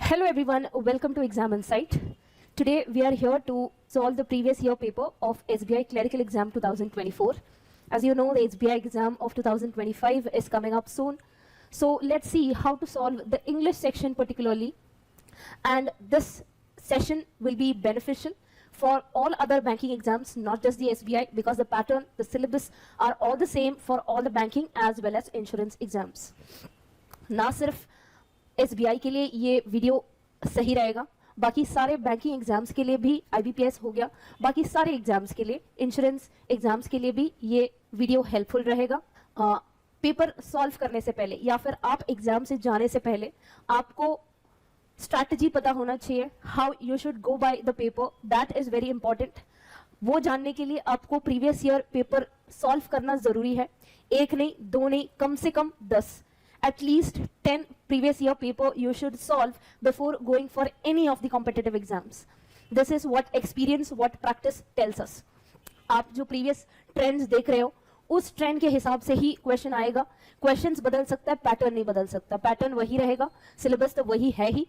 Hello everyone, welcome to Exam Insight. Today we are here to solve the previous year paper of SBI Clerical Exam 2024. As you know, the SBI exam of 2025 is coming up soon. So let's see how to solve the English section particularly. And this session will be beneficial for all other banking exams, not just the SBI, because the pattern, the syllabus are all the same for all the banking as well as insurance exams. ना सिर्फ SBI के लिए ये video सही रहेगा, बाकी सारे banking exams के लिए भी, IBPS हो गया, बाकी सारे एग्जाम्स के लिए, इंश्योरेंस एग्जाम्स के लिए भी ये वीडियो हेल्पफुल रहेगा. पेपर सॉल्व करने से पहले या फिर आप एग्जाम से जाने से पहले आपको स्ट्रैटेजी पता होना चाहिए, how you should go by the paper, that is very important. वो जानने के लिए आपको प्रीवियस ईयर पेपर सॉल्व करना जरूरी है. एक नहीं, दो नहीं, कम से कम 10, at least 10 previous year paper you should solve before going for any of the competitive exams. This is what experience, what practice tells us. आप जो previous trends देख रहे हो, उस trend के हिसाब से ही question आएगा. Questions बदल सकता है, pattern नहीं बदल सकता. Pattern वही रहेगा, syllabus तो वही है ही.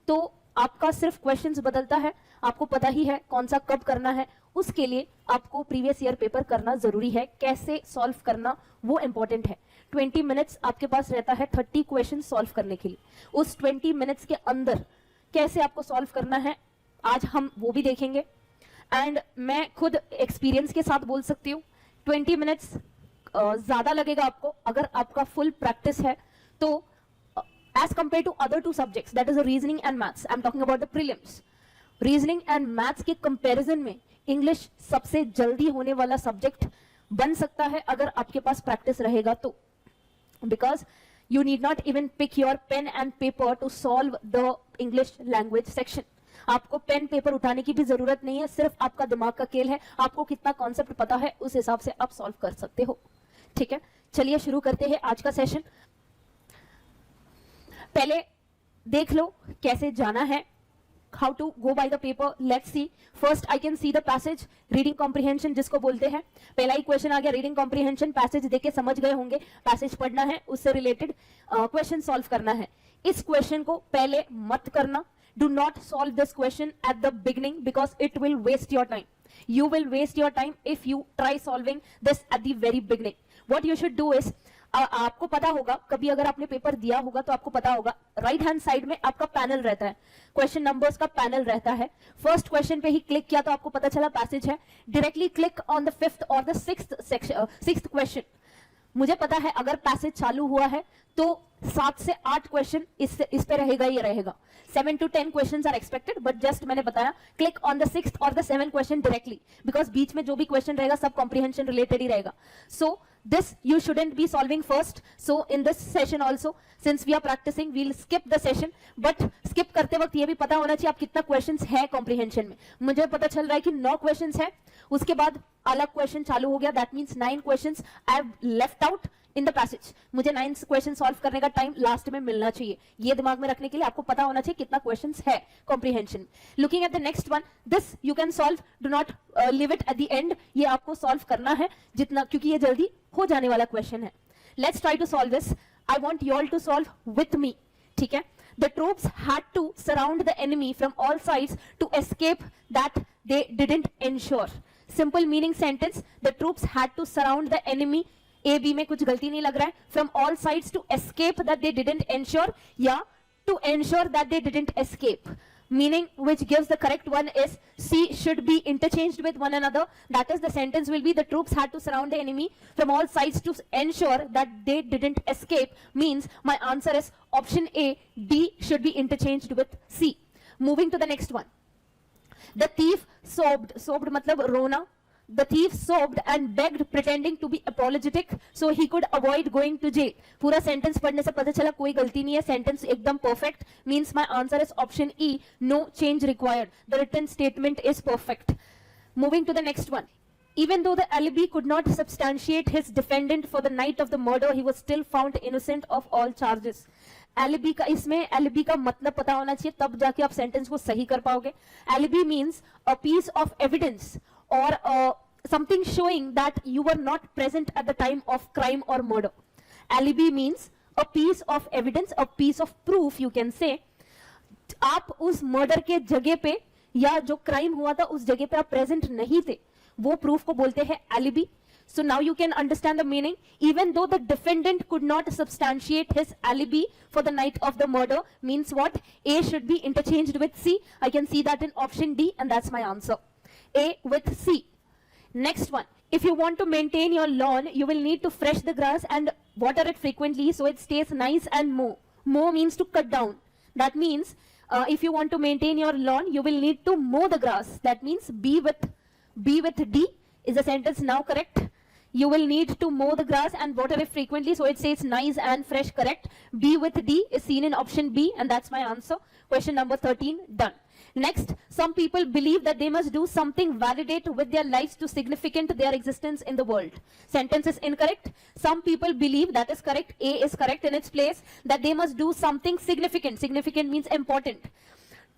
तो आपका सिर्फ क्वेश्चंस बदलता है, आपको पता ही है कौन सा कब करना है. उसके लिए आपको प्रीवियस ईयर पेपर करना जरूरी है. कैसे सॉल्व करना वो इंपॉर्टेंट है. 20 मिनट्स आपके पास रहता है 30 क्वेश्चन सॉल्व करने के लिए. उस 20 मिनट्स के अंदर कैसे आपको सॉल्व करना है आज हम वो भी देखेंगे. एंड मैं खुद एक्सपीरियंस के साथ बोल सकती हूँ 20 मिनट्स ज्यादा लगेगा आपको अगर आपका फुल प्रैक्टिस है तो. As compared to other two subjects, that is the reasoning and maths. I'm talking about the prelims. Reasoning and maths के comparison में English सबसे जल्दी होने वाला subject बन सकता है अगर आपके पास practice रहेगा तो. Because you need not even pick your pen and paper to solve the English language section. आपको पेन पेपर उठाने की भी जरूरत नहीं है, सिर्फ आपका दिमाग का खेल है. आपको कितना कॉन्सेप्ट पता है उस हिसाब से आप सॉल्व कर सकते हो. ठीक है, चलिए शुरू करते हैं आज का सेशन. पहले देख लो कैसे जाना है, how to go by the paper. Let's see. First I can see the passage, reading comprehension जिसको बोलते हैं. पहला ही क्वेश्चन आ गया, रीडिंग कॉम्प्रिहेंशन. पैसेज देख के समझ गए होंगे, पैसेज पढ़ना है, उससे रिलेटेड क्वेश्चन सॉल्व करना है. इस क्वेश्चन को पहले मत करना. Do not solve this question at the beginning because it will waste your time. You will waste your time if you try solving this at the very beginning. What you should do is, आपको पता होगा, कभी अगर आपने paper दिया होगा तो आपको पता होगा, राइट हैंड साइड में आपका पैनल रहता है, क्वेश्चन नंबर्स का पैनल रहता है. फर्स्ट क्वेश्चन पे ही क्लिक किया तो आपको पता चला पैसेज है. Directly click on the 5th और द 6th क्वेश्चन. मुझे पता है अगर पैसेज चालू हुआ है तो 7 से 8 क्वेश्चन इस पे रहेगा, ये रहेगा. 7 to 10 questions are expected, but just मैंने बताया क्लिक ऑन द 6th और the 7th question directly, because बीच में जो भी क्वेश्चन रहेगा सब कॉम्प्रिहेंशन रिलेटेड ही रहेगा. सो this you shouldn't be solving first. So in this session also, since we are practicing, we'll skip the session. But skip करते वक्त ये भी पता होना चाहिए आप कितना questions है comprehension में. मुझे पता चल रहा है कि 9 questions है, उसके बाद अलग question चालू हो गया. That means 9 questions I have left out in the passage. मुझे 9 क्वेश्चन सॉल्व करने का टाइम लास्ट में मिलना चाहिए. ये दिमाग में रखने के लिए आपको पता होना चाहिए कितना क्वेश्चंस है comprehension. Looking at the next one, this you can solve, do not leave it at the end. ये आपको सॉल्व करना है जितना, क्योंकि ये जल्दी हो जाने वाला क्वेश्चन है. Let's try to solve this. I want you all to solve with me. ठीक है. The troops had to surround the enemy from all sides to escape that they didn't ensure. Simple meaning sentence. The troops had to surround the enemy. A B में कुछ गलती नहीं लग रहा है. From all sides to escape that they didn't ensure, या to ensure that they didn't escape. Meaning which gives the correct one is C should be interchanged with one another. That is, the sentence will be the troops had to surround the enemy from all sides to ensure that they didn't escape. Means my answer is option A. D should be interchanged with C. Moving to the next one. The thief sobbed. Sobbed मतलब रोना. The thief sobbed and begged, pretending to be apologetic, so he could avoid going to jail. पूरा sentence पढ़ने से पता चला कोई गलती नहीं है, sentence एकदम perfect. Means my answer is option E. No change required. The written statement is perfect. Moving to the next one. Even though the alibi could not substantiate his defendant for the night of the murder, he was still found innocent of all charges. Alibi का, इसमें alibi का मतलब पता होना चाहिए, तब जाके आप sentence को सही कर पाओगे. Alibi means a piece of evidence or something showing that you were not present at the time of crime or murder. Alibi means a piece of evidence, a piece of proof, you can say, आप उस murder के जगह पे या जो crime हुआ था उस जगह पे आप प्रेजेंट नहीं थे, वो प्रूफ को बोलते हैं alibi. So now you can understand the meaning. Even though the defendant could not substantiate his alibi for the night of the murder, means what? A should be interchanged with C. I can see that in option D, and that's my answer. A with C. Next one. If you want to maintain your lawn, you will need to fresh the grass and water it frequently so it stays nice and mow. Mow means to cut down. That means if you want to maintain your lawn, you will need to mow the grass. That means B with D. Is the sentence now correct? You will need to mow the grass and water it frequently so it stays nice and fresh, correct? B with D is seen in option B, and that's my answer. Question number 13, done. Next, some people believe that they must do something validate with their lives to significant their existence in the world. Sentence is incorrect. Some people believe, that is correct. A is correct in its place, that they must do something significant. Significant means important.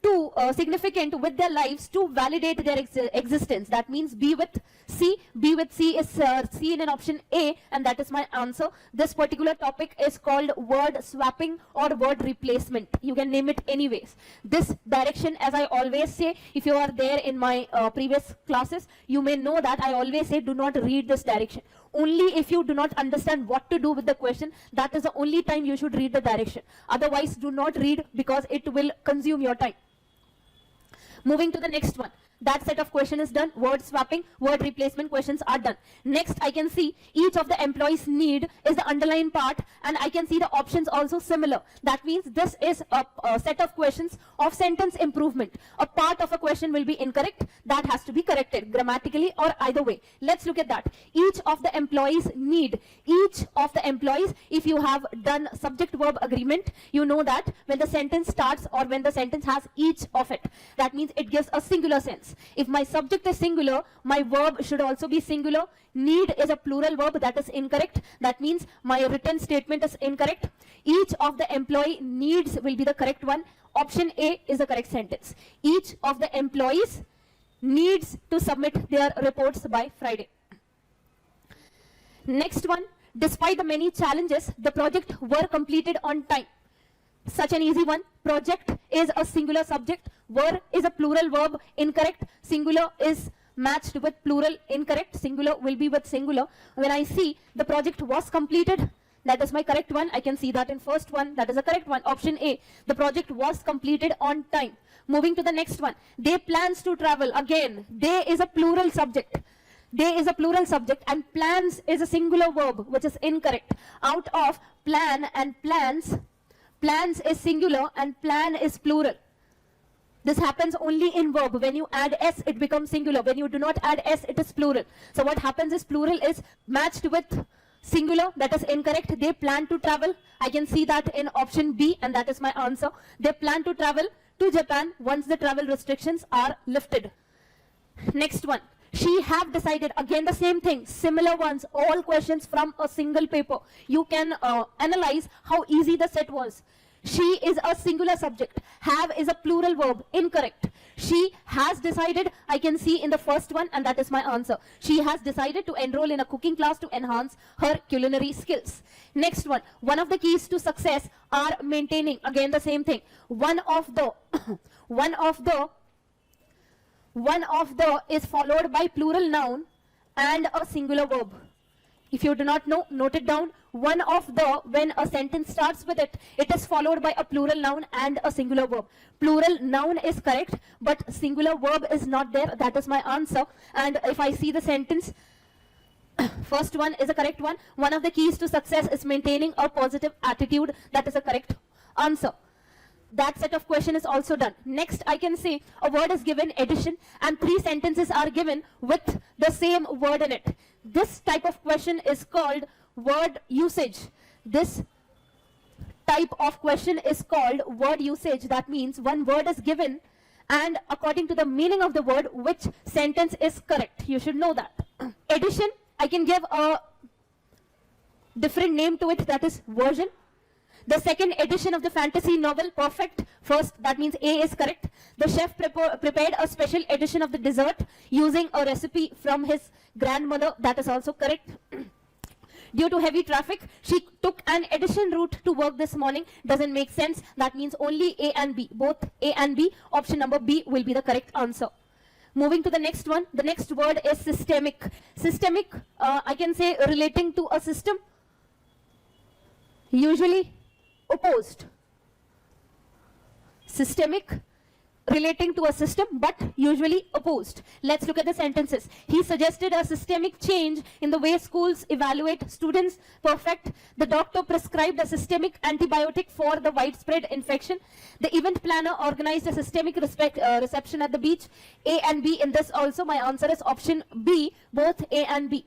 To significant with their lives to validate their existence. That means B with C. B with C is seen in option A, and that is my answer. This particular topic is called word swapping or word replacement. You can name it anyways. This direction, as I always say, if you are there in my previous classes, you may know that I always say do not read this direction. Only if you do not understand what to do with the question, that is the only time you should read the direction. Otherwise, do not read because it will consume your time. Moving to the next one. That set of question is done. Word swapping, word replacement questions are done. Next, I can see each of the employees need is the underlined part, and I can see the options also similar. That means this is a set of questions of sentence improvement. A part of a question will be incorrect. That has to be corrected grammatically or either way. Let's look at that. Each of the employees need. Each of the employees, if you have done subject-verb agreement, you know that when the sentence starts or when the sentence has each of it, that means it gives a singular sense. If my subject is singular, my verb should also be singular. Need is a plural verb, that is incorrect. That means my written statement is incorrect. Each of the employee needs will be the correct one. Option A is the correct sentence. Each of the employees needs to submit their reports by Friday. Next one, despite the many challenges, the project were completed on time. Such an easy one. Project is a singular subject. Were is a plural verb, incorrect. Singular is matched with plural, incorrect. Singular will be with singular. When I see the project was completed, that is my correct one. I can see that in first one. That is a correct one. Option A. The project was completed on time. Moving to the next one. They plans to travel. Again, they is a plural subject. They is a plural subject and plans is a singular verb, which is incorrect. Out of plan and plans, plans is singular and plan is plural. This happens only in verb. When you add S, it becomes singular. When you do not add S, it is plural. So what happens is plural is matched with singular. That is incorrect. They plan to travel. I can see that in option B, and that is my answer. They plan to travel to Japan once the travel restrictions are lifted. Next one. She have decided. Again the same thing. Similar ones. All questions from a single paper. You can analyze how easy the set was. She is a singular subject. Have is a plural verb. Incorrect. She has decided. I can see in the first one, and that is my answer. She has decided to enroll in a cooking class to enhance her culinary skills. Next one. One of the keys to success are maintaining. Again the same thing. One of the is followed by plural noun and a singular verb. If you do not know, note it down. One of the, when a sentence starts with it, it is followed by a plural noun and a singular verb. Plural noun is correct, but singular verb is not there. That is my answer. And if I see the sentence, first one is a correct one. One of the keys to success is maintaining a positive attitude. That is a correct answer. That set of question is also done. Next, I can say a word is given addition and 3 sentences are given with the same word in it. This type of question is called word usage. This type of question is called word usage. That means one word is given and according to the meaning of the word, which sentence is correct. You should know that. Addition, I can give a different name to it, that is version. The second edition of the fantasy novel, perfect. First, that means A is correct. The chef prepared a special edition of the dessert using a recipe from his grandmother. That is also correct. Due to heavy traffic, she took an addition route to work this morning. Doesn't make sense. That means only A and B. Both A and B. Option number B will be the correct answer. Moving to the next one. The next word is systemic. Systemic, I can say relating to a system. Usually opposed. Systemic, relating to a system, but usually opposed. Let's look at the sentences. He suggested a systemic change in the way schools evaluate students. Perfect. The doctor prescribed a systemic antibiotic for the widespread infection. The event planner organized a systemic reception at the beach. A and B in this also. My answer is option B, both A and B.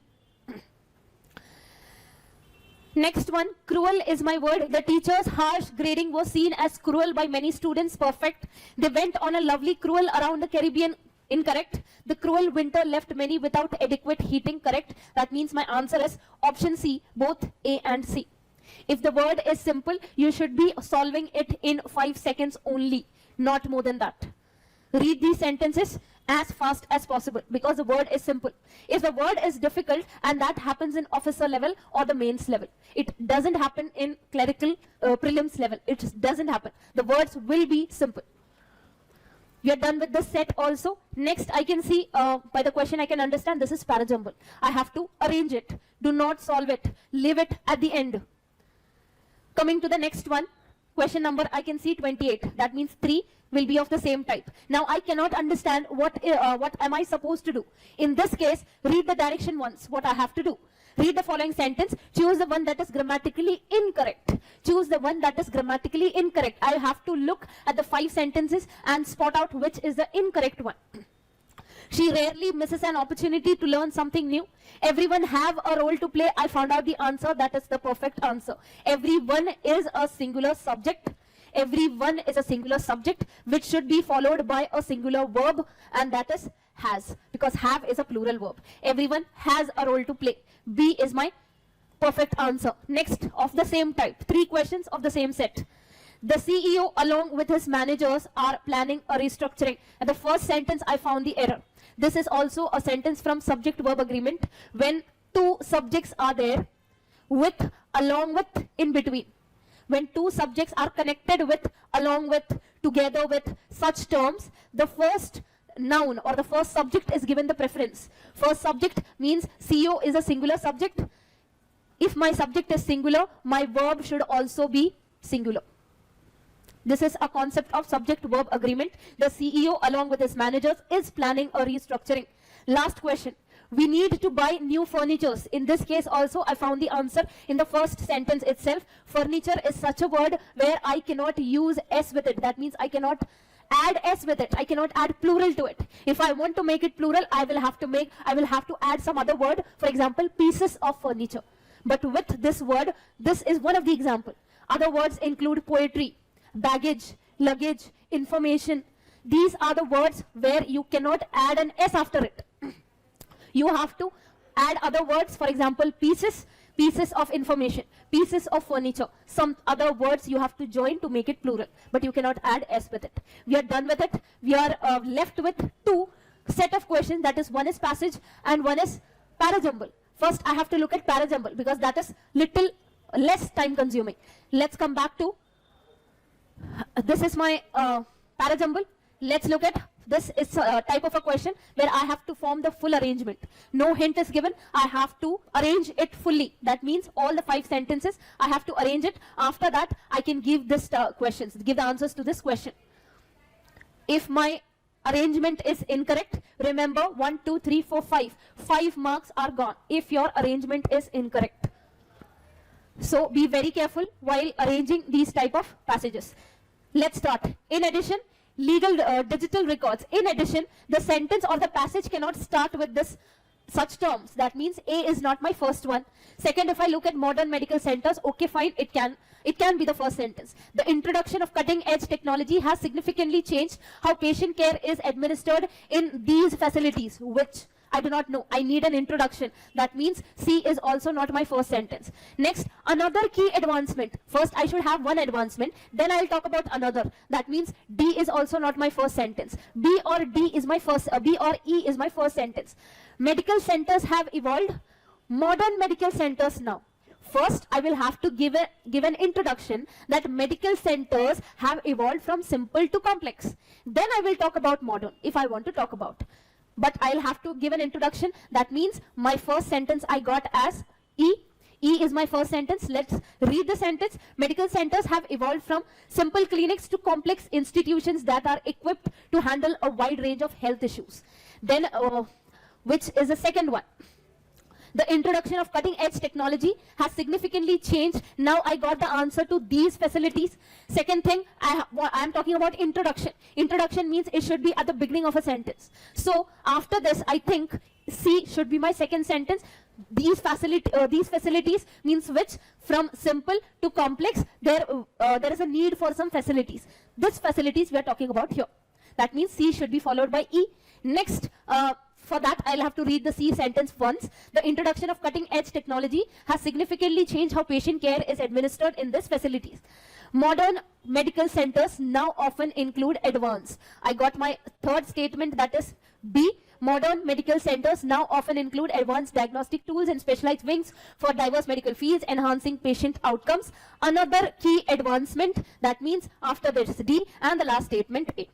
Next one, cruel is my word. The teacher's harsh grading was seen as cruel by many students. Perfect. They went on a lovely cruel around the Caribbean. Incorrect. The cruel winter left many without adequate heating. Correct. That means my answer is option C, both A and C. If the word is simple, you should be solving it in 5 seconds only, not more than that. Read these sentences as fast as possible because the word is simple. If the word is difficult, and that happens in officer level or the mains level, it doesn't happen in clerical prelims level. It just doesn't happen. The words will be simple. We are done with the set also. Next, I can see by the question I can understand this is Parajumble. I have to arrange it. Do not solve it. Leave it at the end. Coming to the next one. Question number I can see 28. That means 3 will be of the same type. Now I cannot understand what am I supposed to do. In this case, read the direction once. What I have to do. Read the following sentence. Choose the one that is grammatically incorrect. Choose the one that is grammatically incorrect. I have to look at the 5 sentences and spot out which is the incorrect one. She rarely misses an opportunity to learn something new. Everyone have a role to play. I found out the answer. That is the perfect answer. Everyone is a singular subject. Everyone is a singular subject which should be followed by a singular verb, and that is has, because have is a plural verb. Everyone has a role to play. B is my perfect answer. Next, of the same type. 3 questions of the same set. The CEO along with his managers are planning a restructuring. At the first sentence, I found the error. This is also a sentence from subject-verb agreement when 2 subjects are there, with, along with, in between. When 2 subjects are connected with, along with, together with such terms, the first noun or the first subject is given the preference. First subject means CEO is a singular subject. If my subject is singular, my verb should also be singular. This is a concept of subject-verb agreement. The CEO along with his managers is planning a restructuring. Last question. We need to buy new furnitures. In this case also, I found the answer in the first sentence itself. Furniture is such a word where I cannot use S with it. That means I cannot add S with it. I cannot add plural to it. If I want to make it plural, I will have to add some other word. For example, pieces of furniture. But with this word, this is one of the examples. Other words include poetry, baggage, luggage, information. These are the words where you cannot add an S after it. You have to add other words, for example, pieces of information, pieces of furniture. Some other words you have to join to make it plural, but you cannot add S with it. We are done with it. We are left with 2 set of questions. That is, one is passage and one is Parajumble. First, I have to look at Parajumble because that is little less time consuming. Let's come back to this is my Parajumble. Let's look at this is a type of a question where I have to form the full arrangement. No hint is given. I have to arrange it fully. That means all the 5 sentences, I have to arrange it. After that, I can give this questions, give the answers to this question. If my arrangement is incorrect, remember 1, 2, 3, 4, 5. 5 marks are gone if your arrangement is incorrect. So be very careful while arranging these type of passages. Let's start. In addition, legal digital records. In addition, the sentence or the passage cannot start with this such terms. That means A is not my first one. Second, if I look at modern medical centers, okay, fine, it can be the first sentence. The introduction of cutting-edge technology has significantly changed how patient care is administered in these facilities, which I do not know. I need an introduction. That means C is also not my first sentence. Next, another key advancement. First, I should have one advancement. Then I'll talk about another. That means D is also not my first sentence. B or D is my first, B or E is my first sentence. Medical centers have evolved. Modern medical centers now. First, I will have to give an introduction that medical centers have evolved from simple to complex. Then I will talk about modern, if I want to talk about. But I'll have to give an introduction. That means my first sentence I got as E. E is my first sentence. Let's read the sentence. Medical centers have evolved from simple clinics to complex institutions that are equipped to handle a wide range of health issues. Then, which is the second one. The introduction of cutting-edge technology has significantly changed. Now I got the answer to these facilities. Second thing, I am talking about introduction. Introduction means it should be at the beginning of a sentence. So after this, I think C should be my second sentence. These facilities means which, from simple to complex, there is a need for some facilities. These facilities we are talking about here. That means C should be followed by E. Next, for that, I'll have to read the C sentence once. The introduction of cutting-edge technology has significantly changed how patient care is administered in these facilities. Modern medical centers now often include advanced. I got my third statement, that is B. Modern medical centers now often include advanced diagnostic tools and specialized wings for diverse medical fields, enhancing patient outcomes. Another key advancement, that means after this D, and the last statement A.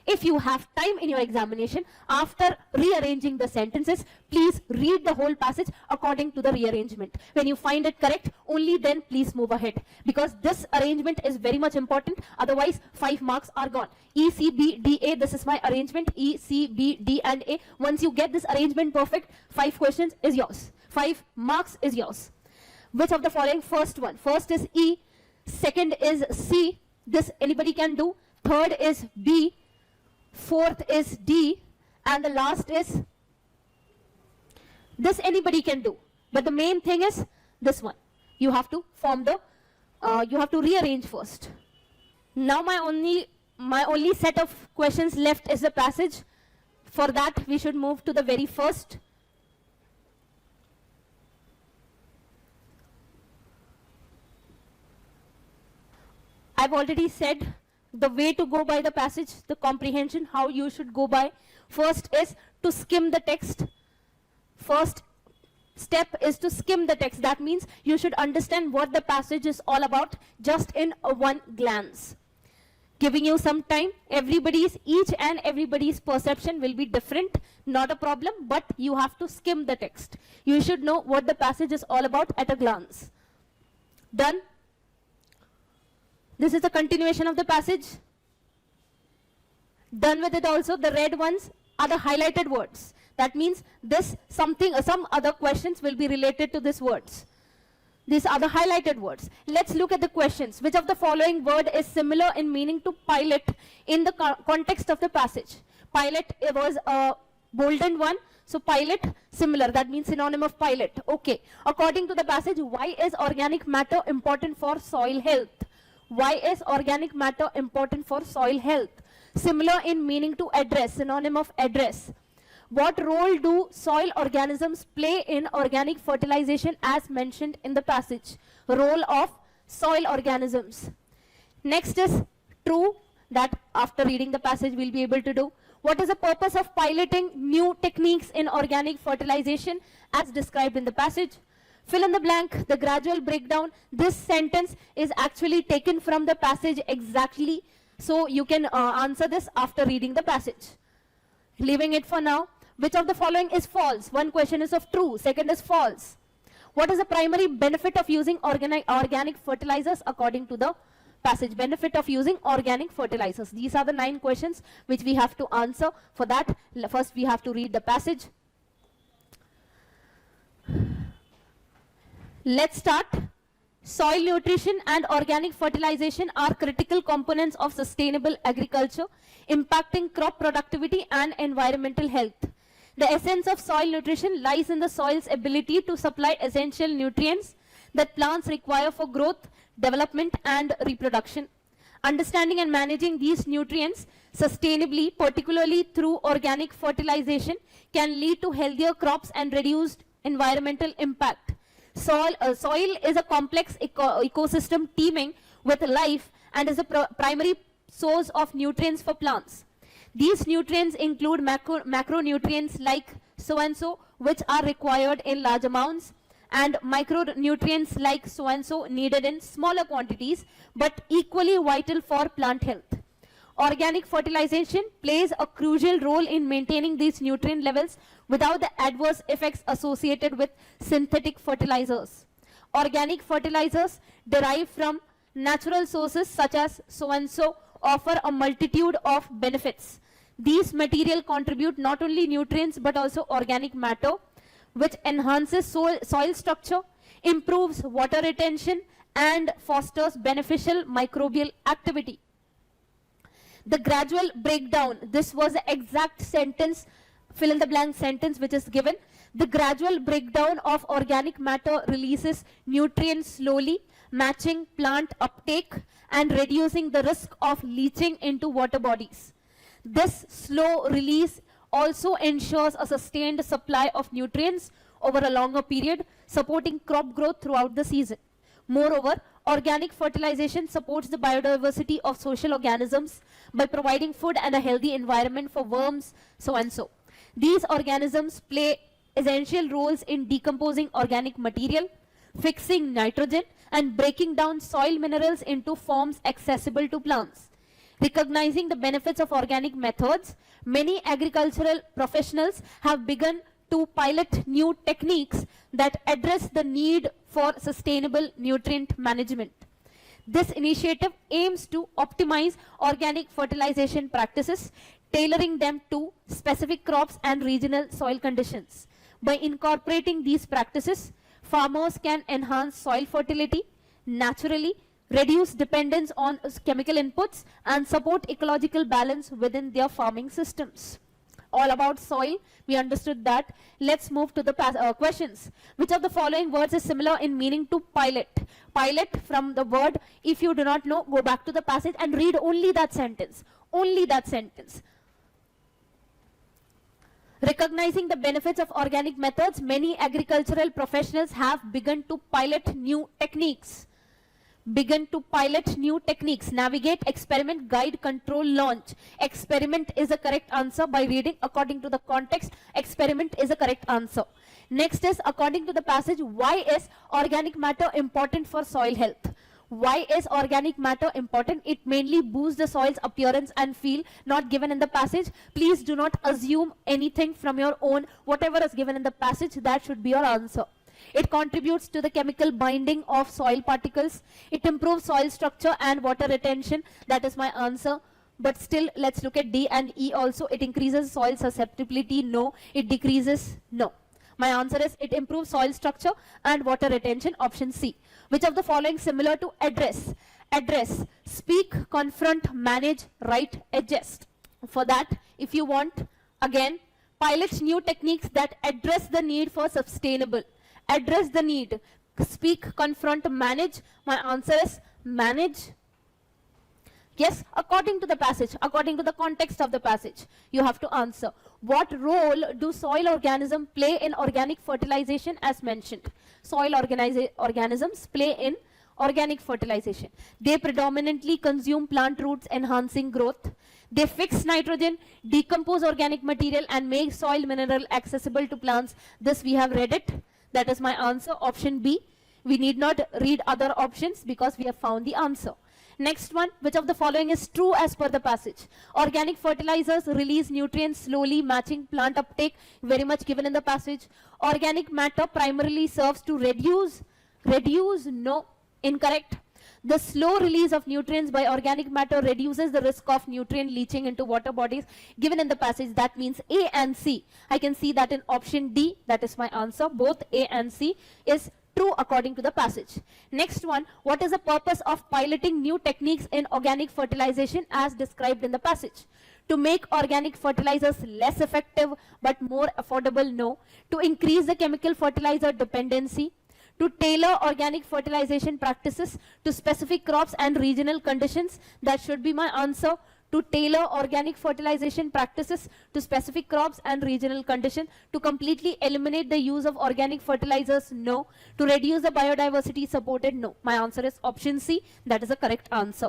If you have time in your examination, after rearranging the sentences, please read the whole passage according to the rearrangement. When you find it correct, only then please move ahead. Because this arrangement is very much important. Otherwise, 5 marks are gone. E, C, B, D, A. This is my arrangement. E, C, B, D, and A. Once you get this arrangement perfect, 5 questions is yours. 5 marks is yours. Which of the following? First one. First is E. Second is C. This anybody can do. Third is B. Fourth is D, and the last is this anybody can do. But the main thing is this one. You have to form the, you have to rearrange first. Now my only set of questions left is the passage. For that, we should move to the very first. I've already said the way to go by the passage, the comprehension, how you should go by. First is to skim the text. First step is to skim the text. That means you should understand what the passage is all about just in one glance. Giving you some time, each and everybody's perception will be different, not a problem, but you have to skim the text. You should know what the passage is all about at a glance. Done? This is the continuation of the passage. Done with it also. The red ones are the highlighted words. That means this something, some other questions will be related to these words. These are the highlighted words. Let's look at the questions. Which of the following word is similar in meaning to pilot in the context of the passage? Pilot, it was a boldened one. So pilot, similar. That means synonym of pilot. Okay. According to the passage, why is organic matter important for soil health? Why is organic matter important for soil health? Similar in meaning to address, synonym of address. What role do soil organisms play in organic fertilization as mentioned in the passage? Role of soil organisms. Next is true, that after reading the passage we'll be able to do. What is the purpose of piloting new techniques in organic fertilization as described in the passage? Fill in the blank, the gradual breakdown. This sentence is actually taken from the passage exactly. So you can answer this after reading the passage. Leaving it for now. Which of the following is false? One question is of true, second is false. What is the primary benefit of using organic fertilizers according to the passage? Benefit of using organic fertilizers. These are the 9 questions which we have to answer. For that, first we have to read the passage. Let's start. Soil nutrition and organic fertilization are critical components of sustainable agriculture, impacting crop productivity and environmental health. The essence of soil nutrition lies in the soil's ability to supply essential nutrients that plants require for growth, development, and reproduction. Understanding and managing these nutrients sustainably, particularly through organic fertilization, can lead to healthier crops and reduced environmental impact. Soil is a complex ecosystem teeming with life and is a primary source of nutrients for plants. These nutrients include macronutrients like so and so, which are required in large amounts, and micronutrients like so and so needed in smaller quantities but equally vital for plant health. Organic fertilization plays a crucial role in maintaining these nutrient levels without the adverse effects associated with synthetic fertilizers. Organic fertilizers derived from natural sources such as so and so offer a multitude of benefits. These materials contribute not only nutrients but also organic matter, which enhances soil structure, improves water retention, and fosters beneficial microbial activity. The gradual breakdown, this was the exact sentence, fill in the blank sentence which is given. The gradual breakdown of organic matter releases nutrients slowly, matching plant uptake and reducing the risk of leaching into water bodies. This slow release also ensures a sustained supply of nutrients over a longer period, supporting crop growth throughout the season. Moreover, organic fertilization supports the biodiversity of social organisms by providing food and a healthy environment for worms, so and so. These organisms play essential roles in decomposing organic material, fixing nitrogen, and breaking down soil minerals into forms accessible to plants. Recognizing the benefits of organic methods, many agricultural professionals have begun to pilot new techniques that address the need for sustainable nutrient management. This initiative aims to optimize organic fertilization practices, tailoring them to specific crops and regional soil conditions. By incorporating these practices, farmers can enhance soil fertility naturally, reduce dependence on chemical inputs, and support ecological balance within their farming systems. All about soil, we understood that. Let's move to the questions. Which of the following words is similar in meaning to pilot? Pilot, from the word, if you do not know, go back to the passage and read only that sentence. Only that sentence. Recognizing the benefits of organic methods, many agricultural professionals have begun to pilot new techniques. Navigate, experiment, guide, control, launch. Experiment is a correct answer by reading according to the context. Experiment is a correct answer. Next is, according to the passage, why is organic matter important for soil health? Why is organic matter important? It mainly boosts the soil's appearance and feel, not given in the passage. Please do not assume anything from your own. Whatever is given in the passage, that should be your answer. It contributes to the chemical binding of soil particles. It improves soil structure and water retention. That is my answer. But still, let's look at D and E also. It increases soil susceptibility. No. It decreases. No. My answer is it improves soil structure and water retention. Option C. Which of the following similar to address? Address. Speak, confront, manage, write, adjust. For that, if you want, again, pilot new techniques that address the need for sustainable. Address the need. Speak, confront, manage. My answer is manage. Yes, according to the passage, according to the context of the passage, you have to answer. What role do soil organisms play in organic fertilization as mentioned? Soil organisms play in organic fertilization. They predominantly consume plant roots, enhancing growth. They fix nitrogen, decompose organic material, and make soil mineral accessible to plants. This we have read it. That is my answer, option B. We need not read other options because we have found the answer. Next one, which of the following is true as per the passage? Organic fertilizers release nutrients slowly, matching plant uptake, very much given in the passage. Organic matter primarily serves to reduce, no, incorrect. The slow release of nutrients by organic matter reduces the risk of nutrient leaching into water bodies, given in the passage. That means A and C. I can see that in option D. That is my answer. Both A and C is true according to the passage. Next one, what is the purpose of piloting new techniques in organic fertilization as described in the passage? To make organic fertilizers less effective but more affordable? No. To increase the chemical fertilizer dependency? To tailor organic fertilization practices to specific crops and regional conditions? That should be my answer. To tailor organic fertilization practices to specific crops and regional conditions. To completely eliminate the use of organic fertilizers? No. To reduce the biodiversity supported? No. My answer is option C. That is the correct answer.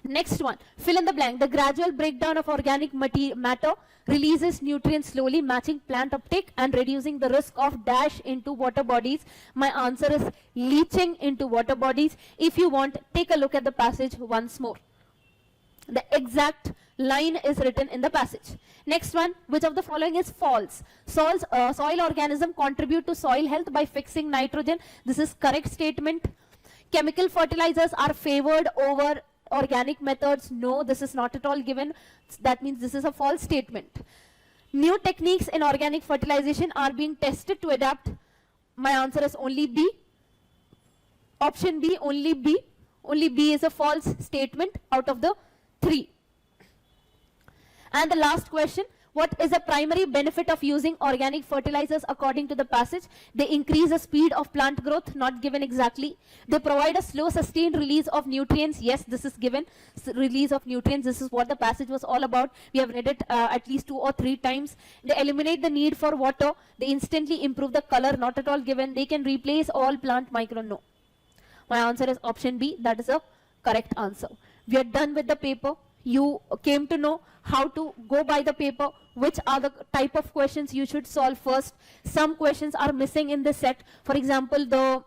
Next one, fill in the blank. The gradual breakdown of organic matter releases nutrients slowly, matching plant uptake and reducing the risk of dash into water bodies. My answer is leaching into water bodies. If you want, take a look at the passage once more. The exact line is written in the passage. Next one, which of the following is false? Soil organism contribute to soil health by fixing nitrogen. This is correct statement. Chemical fertilizers are favored over organic methods. No, this is not at all given. That means this is a false statement. New techniques in organic fertilization are being tested to adapt. My answer is only B. Option B, only B. Only B is a false statement out of the 3. And the last question, what is the primary benefit of using organic fertilizers according to the passage? They increase the speed of plant growth, not given exactly. They provide a slow sustained release of nutrients. Yes, this is given. Release of nutrients, this is what the passage was all about. We have read it at least 2 or 3 times. They eliminate the need for water. They instantly improve the color, not at all given. They can replace all plant micro. No. My answer is option B. That is a correct answer. We are done with the paper. You came to know how to go by the paper, which are the type of questions you should solve first. Some questions are missing in this set. For example, the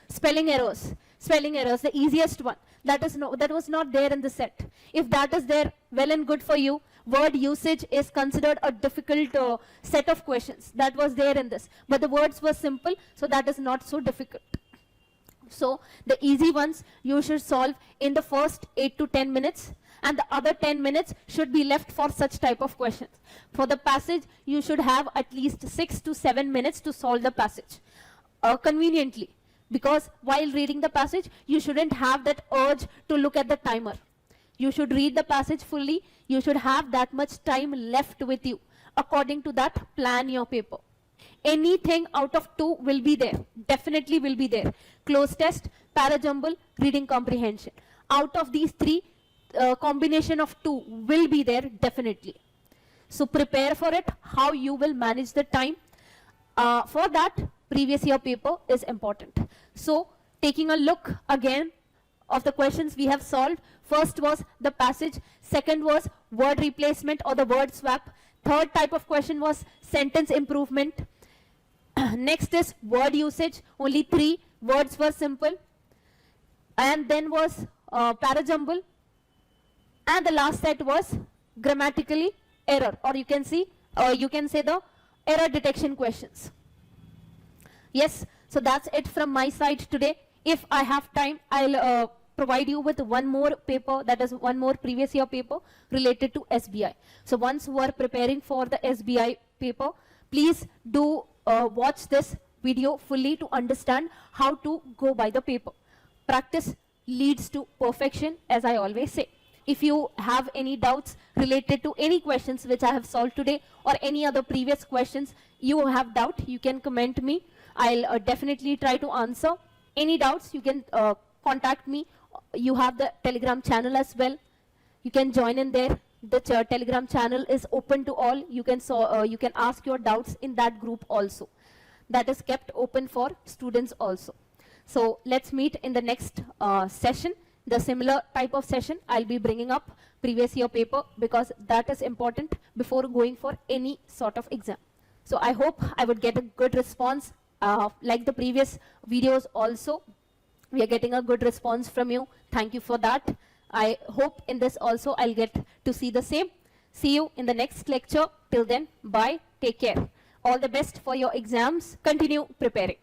spelling errors, the easiest one. That was not there in the set. If that is there, well and good for you. Word usage is considered a difficult set of questions. That was there in this. But the words were simple, so that is not so difficult. So the easy ones you should solve in the first 8 to 10 minutes. And the other 10 minutes should be left for such type of questions. For the passage, you should have at least 6 to 7 minutes to solve the passage conveniently. Because while reading the passage, you shouldn't have that urge to look at the timer. You should read the passage fully. You should have that much time left with you. According to that, plan your paper. Anything out of 2 will be there. Definitely will be there. Close test, Parajumble, reading comprehension. Out of these 3, combination of 2 will be there definitely. So prepare for it, how you will manage the time. For that, previous year paper is important. So taking a look again of the questions we have solved. First was the passage. Second was word replacement or the word swap. Third type of question was sentence improvement. Next is word usage. Only 3 words were simple. And then was Parajumble. And the last set was grammatically error, or you can say the error detection questions. Yes, so that's it from my side today. If I have time, I'll provide you with one more paper, that is one more previous year paper related to SBI. So once you are preparing for the SBI paper, please do watch this video fully to understand how to go by the paper. Practice leads to perfection, as I always say. If you have any doubts related to any questions which I have solved today or any other previous questions you have doubt, you can comment me. I'll definitely try to answer. Any doubts, you can contact me. You have the Telegram channel as well. You can join in there. The Telegram channel is open to all. You can ask your doubts in that group also. That is kept open for students also. So let's meet in the next session. The similar type of session, I'll be bringing up previous year paper because that is important before going for any sort of exam. So I hope I would get a good response like the previous videos also. We are getting a good response from you. Thank you for that. I hope in this also I'll get to see the same. See you in the next lecture. Till then, bye. Take care. All the best for your exams. Continue preparing.